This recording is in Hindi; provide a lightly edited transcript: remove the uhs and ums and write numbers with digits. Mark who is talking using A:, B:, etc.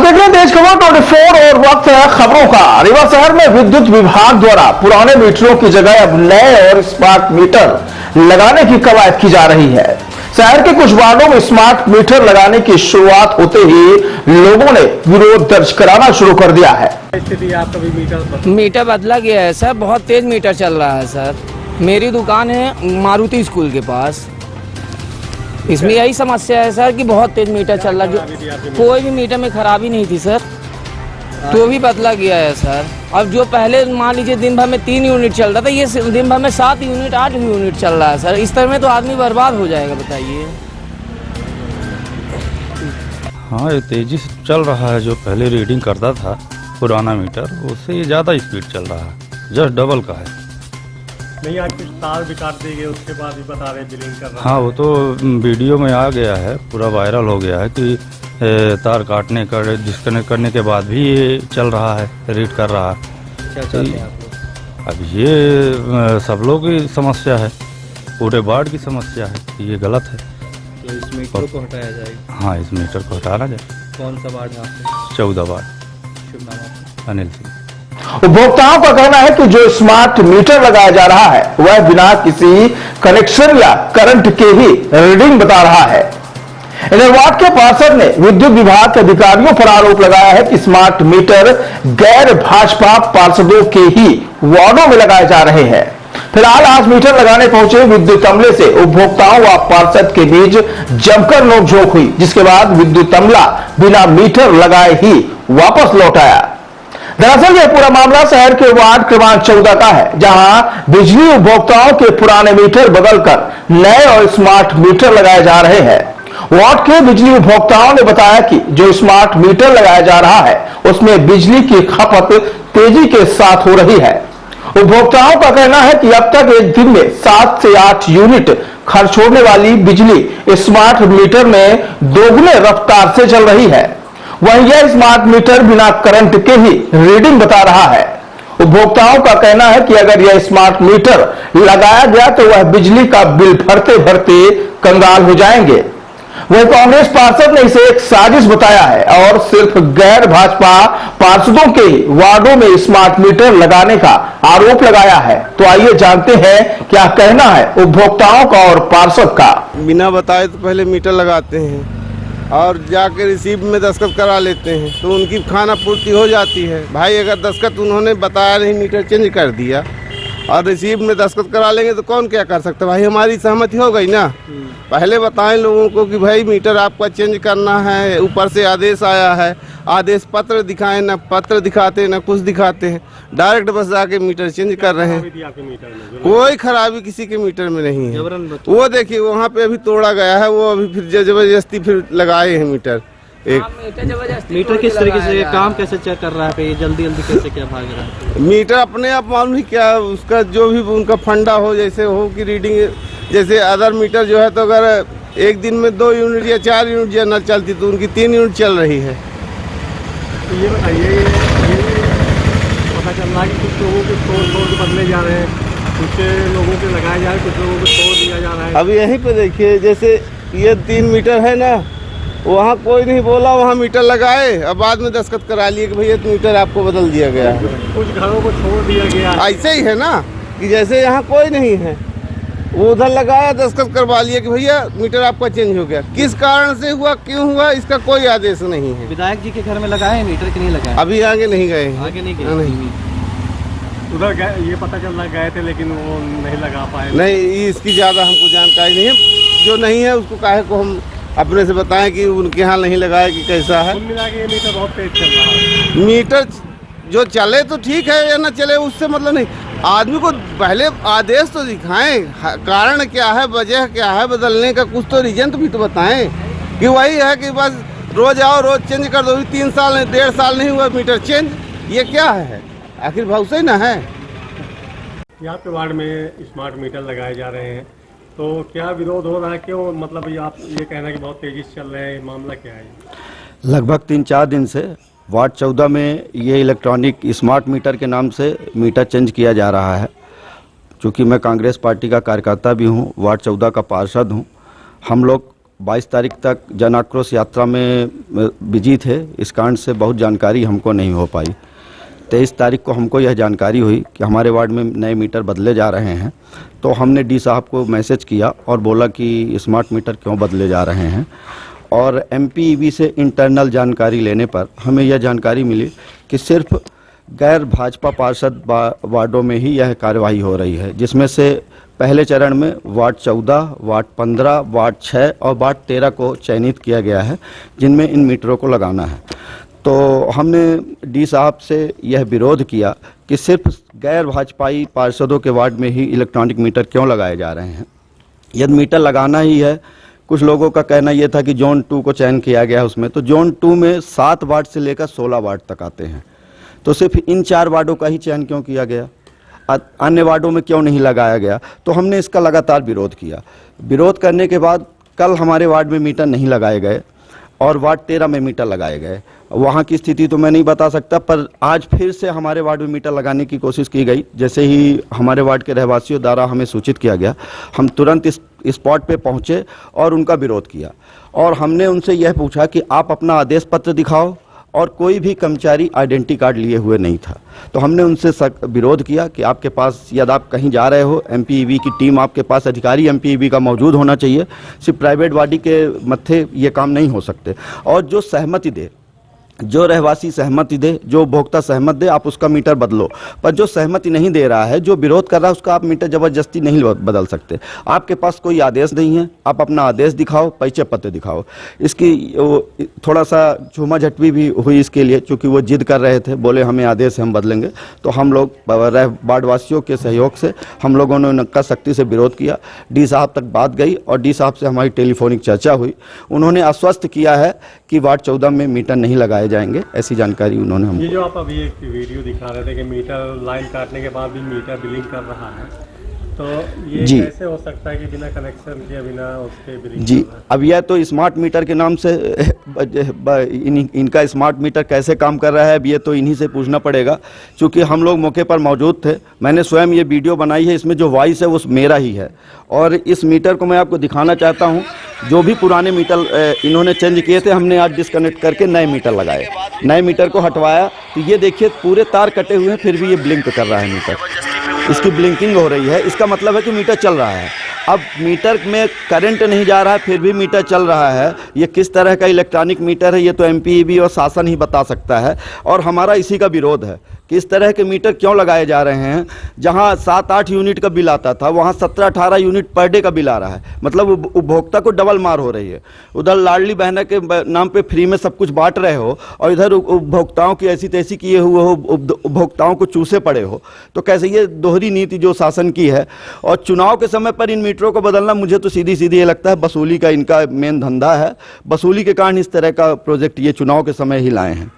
A: देख रहे हैं देश खबर 24 और वक्त है खबरों का। रीवा शहर में विद्युत विभाग द्वारा पुराने मीटरों की जगह अब नए और स्मार्ट मीटर लगाने की कवायद की जा रही है। शहर के कुछ वार्डों में स्मार्ट मीटर लगाने की शुरुआत होते ही लोगों ने विरोध दर्ज कराना शुरू कर दिया है।
B: स्थिति आपका भी
C: मीटर बदला गया है सर, बहुत तेज मीटर चल रहा है सर। मेरी दुकान है मारुति स्कूल के पास, इसमें यही समस्या है सर कि बहुत तेज मीटर चल रहा है। जो कोई भी मीटर में खराबी नहीं थी सर, तो भी बदला गया है सर। अब जो पहले मान लीजिए दिन भर में 3 यूनिट चल रहा था, ये दिन भर में 7 यूनिट 8 यूनिट चल रहा है सर। इस तरह में तो आदमी बर्बाद हो जाएगा, बताइए।
D: हाँ, ये तेजी से चल रहा है। जो पहले रीडिंग करता था पुराना मीटर, उससे ये ज़्यादा स्पीड चल रहा है, जस्ट डबल का है।
B: नहीं, आज कुछ तार भी काट दिए गए, उसके बाद भी बता रहे बिलिंग कर रहा है।
D: हाँ, वो तो वीडियो में आ गया है, पूरा वायरल हो गया है कि तार काटने का डिस्कनेक्ट करने के बाद भी ये चल रहा है, रीड कर रहा है।
B: क्या चाहते हैं आप लोग?
D: अब ये सब लोग की समस्या है, पूरे वार्ड की समस्या है कि ये गलत है।
B: तो इस मीटर को हटाया जाएगा।
D: हाँ, इस मीटर को हटाना जाए।
B: कौन सा वार्ड है आपके?
D: 14 वार्ड।
B: शुभ नाम आपका?
D: अनिल सिंह।
A: उपभोक्ताओं का कहना है कि जो स्मार्ट मीटर लगाया जा रहा है वह बिना किसी कनेक्शन या करंट के ही रीडिंग बता रहा है। इधर वार्ड के पार्षद ने विद्युत विभाग के अधिकारियों पर आरोप लगाया है कि स्मार्ट मीटर गैर भाजपा पार्षदों के ही वार्डों में लगाए जा रहे हैं। फिलहाल आज मीटर लगाने पहुंचे विद्युत अमले से उपभोक्ताओं व पार्षद के बीच जमकर नोकझोंक हुई, जिसके बाद विद्युत अमला बिना मीटर लगाए ही वापस लौट आया। दरअसल यह पूरा मामला शहर के वार्ड क्रमांक 14 का है, जहां बिजली उपभोक्ताओं के पुराने मीटर बदलकर नए और स्मार्ट मीटर लगाए जा रहे हैं। वार्ड के बिजली उपभोक्ताओं ने बताया कि जो स्मार्ट मीटर लगाया जा रहा है उसमें बिजली की खपत तेजी के साथ हो रही है। उपभोक्ताओं का कहना है कि अब तक एक दिन में 7 से 8 यूनिट खर्च होने वाली बिजली स्मार्ट मीटर में दोगुने रफ्तार से चल रही है। वहीं यह स्मार्ट मीटर बिना करंट के ही रीडिंग बता रहा है। उपभोक्ताओं का कहना है कि अगर यह स्मार्ट मीटर लगाया गया तो वह बिजली का बिल भरते भरते कंगाल हो जाएंगे। वहीं कांग्रेस पार्षद ने इसे एक साजिश बताया है और सिर्फ गैर भाजपा पार्षदों के वार्डों में स्मार्ट मीटर लगाने का आरोप लगाया है। तो आइए जानते हैं क्या कहना है उपभोक्ताओं का और पार्षद का।
E: बिना बताए तो पहले मीटर लगाते हैं और जाके रिसीव में दस्तखत करा लेते हैं, तो उनकी खाना पूर्ति हो जाती है। भाई अगर दस्तखत उन्होंने बताया नहीं, मीटर चेंज कर दिया और रिसीव में दस्तखत करा लेंगे तो कौन क्या कर सकता है? भाई हमारी सहमति हो गई ना। पहले बताएं लोगों को कि भाई मीटर आपका चेंज करना है, ऊपर से आदेश आया है, आदेश पत्र दिखाएं, ना पत्र दिखाते ना कुछ दिखाते हैं, डायरेक्ट बस जाके मीटर चेंज कर रहे हैं। कोई खराबी किसी के मीटर में नहीं है। वो देखिए वहाँ पे अभी तोड़ा गया है, वो अभी फिर जबरदस्ती फिर लगाए हैं मीटर। एक
B: मीटर किस तरीके से काम कैसे चेक कर रहा है? ये जल्दी कैसे क्या भाग रहा है?
E: मीटर अपने आप मालूम नहीं क्या उसका जो भी उनका फंडा हो, जैसे हो कि रीडिंग, जैसे अदर मीटर जो है तो अगर एक दिन में 2 यूनिट या 4 यूनिट जो न चलती तो उनकी 3 यूनिट चल रही है।
B: तो ये बताइए, ये पता चल रहा है कि कुछ लोगों के तोड़ के बदले जा रहे हैं, कुछ लोगों के लगाए जा रहे हैं, कुछ लोगों को तोड़ दिया जा रहा है।
E: अब यहीं पे देखिए, जैसे ये 3 मीटर है ना, वहाँ कोई नहीं बोला, वहाँ मीटर लगाए और बाद में दस्तखत करा लिए कि भैया मीटर आपको बदल दिया गया है।
B: कुछ घरों को छोड़ दिया गया।
E: ऐसे ही है ना कि जैसे यहाँ कोई नहीं है, वो उधर लगाया, दस्तखत करवा लिया कि भैया मीटर आपका चेंज हो गया। किस कारण से हुआ, क्यों हुआ, इसका कोई आदेश नहीं है।
B: विधायक जी के घर में लगाए मीटर कि नहीं लगाए?
E: अभी आगे नहीं गए हैं।
B: आगे नहीं गए? नहीं। उधर ये पता चल रहा गए थे लेकिन वो नहीं लगा पाए।
E: नहीं, इसकी ज़्यादा हमको जानकारी नहीं है। जो नहीं है उसको काहे को हम अपने से बताएं कि उनके यहाँ नहीं लगाया कि कैसा है।
B: कुल मिला के ये मीटर बहुत तेज चल रहा है।
E: मीटर जो चले तो ठीक है या ना चले उससे मतलब नहीं, आदमी को पहले आदेश तो दिखाएं, कारण क्या है, वजह क्या है बदलने का, कुछ तो रीजन तो भी तो बताएं। कि वही है कि बस रोज आओ रोज चेंज कर दो। 3 साल 1.5 साल नहीं हुआ मीटर चेंज, ये क्या है? आखिर भाव से ना है।
B: यहाँ पे वार्ड में स्मार्ट मीटर लगाए जा रहे हैं, तो क्या विरोध हो रहा है? क्यों, मतलब आप ये कहना कि बहुत तेजी से चल रहे हैं, मामला क्या है?
F: लगभग 3-4 दिन से वार्ड 14 में ये इलेक्ट्रॉनिक स्मार्ट मीटर के नाम से मीटर चेंज किया जा रहा है। चूँकि मैं कांग्रेस पार्टी का कार्यकर्ता भी हूँ, वार्ड 14 का पार्षद हूँ, हम लोग 22 तारीख तक जन आक्रोश यात्रा में बिजी थे। इस कारण से बहुत जानकारी हमको नहीं हो पाई। 23 तारीख को हमको यह जानकारी हुई कि हमारे वार्ड में नए मीटर बदले जा रहे हैं, तो हमने डी साहब को मैसेज किया और बोला कि स्मार्ट मीटर क्यों बदले जा रहे हैं। और MPEB से इंटरनल जानकारी लेने पर हमें यह जानकारी मिली कि सिर्फ गैर भाजपा पार्षद वार्डों में ही यह कार्यवाही हो रही है, जिसमें से पहले चरण में वार्ड 14, वार्ड 15, वार्ड 6 और वार्ड 13 को चयनित किया गया है, जिनमें इन मीटरों को लगाना है। तो हमने डी साहब से यह विरोध किया कि सिर्फ गैर भाजपाई पार्षदों के वार्ड में ही इलेक्ट्रॉनिक मीटर क्यों लगाए जा रहे हैं। यदि मीटर लगाना ही है, कुछ लोगों का कहना यह था कि जोन 2 को चयन किया गया उसमें, तो जोन 2 में 7 वार्ड से लेकर 16 वार्ड तक आते हैं, तो सिर्फ इन 4 वार्डों का ही चयन क्यों किया गया, अन्य वार्डों में क्यों नहीं लगाया गया। तो हमने इसका लगातार विरोध किया। विरोध करने के बाद कल हमारे वार्ड में मीटर नहीं लगाए गए और वार्ड 13 में मीटर लगाए गए। वहाँ की स्थिति तो मैं नहीं बता सकता, पर आज फिर से हमारे वार्ड में मीटर लगाने की कोशिश की गई। जैसे ही हमारे वार्ड के रहवासियों द्वारा हमें सूचित किया गया, हम तुरंत इस स्पॉट पे पहुँचे और उनका विरोध किया। और हमने उनसे यह पूछा कि आप अपना आदेश पत्र दिखाओ, और कोई भी कर्मचारी आइडेंटिटी कार्ड लिए हुए नहीं था। तो हमने उनसे विरोध किया कि आपके पास, यदि आप कहीं जा रहे हो, MPEB की टीम आपके पास, अधिकारी MPEB का मौजूद होना चाहिए। सिर्फ प्राइवेट बॉडी के मत्थे ये काम नहीं हो सकते। और जो सहमति दे, जो रहवासी सहमति दे, जो उपभोक्ता सहमत दे, आप उसका मीटर बदलो। पर जो सहमति नहीं दे रहा है, जो विरोध कर रहा है, उसका आप मीटर जबरदस्ती नहीं बदल सकते। आपके पास कोई आदेश नहीं है, आप अपना आदेश दिखाओ, परिचय पत्र दिखाओ। इसकी थोड़ा सा झूमाझटवी भी हुई इसके लिए, चूँकि वो जिद कर रहे थे, बोले हमें आदेश है, हम बदलेंगे। तो हम लोग वार्डवासियों के सहयोग से हम लोगों ने नक्का सख्ती से विरोध किया। डी साहब तक बात गई और डी साहब से हमारी टेलीफोनिक चर्चा हुई। उन्होंने आश्वस्त किया है कि वार्ड 14 में मीटर नहीं लगाए जाएंगे, ऐसी जानकारी उन्होंने हमको।
B: ये जो आप अभी एक वीडियो दिखा रहे थे कि मीटर लाइन काटने के बाद भी मीटर बिलिंग कर रहा है, तो ये
F: जी
B: कैसे हो सकता है कि बिना कनेक्शन के, बिना उसके बिलिंग
F: जी। अब यह तो स्मार्ट मीटर के नाम से इनका स्मार्ट मीटर कैसे काम कर रहा है, अब ये तो इन्हीं से पूछना पड़ेगा, क्योंकि हम लोग मौके पर मौजूद थे। मैंने स्वयं ये वीडियो बनाई है, इसमें जो वॉइस है वो मेरा ही है। और इस मीटर को मैं आपको दिखाना चाहता हूँ। जो भी पुराने मीटर इन्होंने चेंज किए थे, हमने आज डिस्कनेक्ट करके नए मीटर लगाए। नए मीटर को हटवाया तो ये देखिए पूरे तार कटे हुए हैं, फिर भी ये ब्लिंक कर रहा है मीटर। इसकी ब्लिंकिंग हो रही है, इसका मतलब है कि मीटर चल रहा है। अब मीटर में करंट नहीं जा रहा है, फिर भी मीटर चल रहा है। ये किस तरह का इलेक्ट्रॉनिक मीटर है, ये तो MPEB और शासन ही बता सकता है। और हमारा इसी का विरोध है कि इस तरह के मीटर क्यों लगाए जा रहे हैं। जहां 7-8 यूनिट का बिल आता था, वहां 17-18 यूनिट पर डे का बिल आ रहा है। मतलब उपभोक्ता को डबल मार हो रही है। उधर लाडली बहना के नाम पे फ्री में सब कुछ बांट रहे हो, और इधर उपभोक्ताओं की ऐसी तैसी किए हुए हो, उपभोक्ताओं को चूसे पड़े हो। तो कैसे ये दोहरी नीति जो शासन की है। और चुनाव के समय पर इन मीटरों को बदलना, मुझे तो सीधी सीधी ये लगता है वसूली का इनका मेन धंधा है। वसूली के कारण इस तरह का प्रोजेक्ट ये चुनाव के समय ही लाए हैं।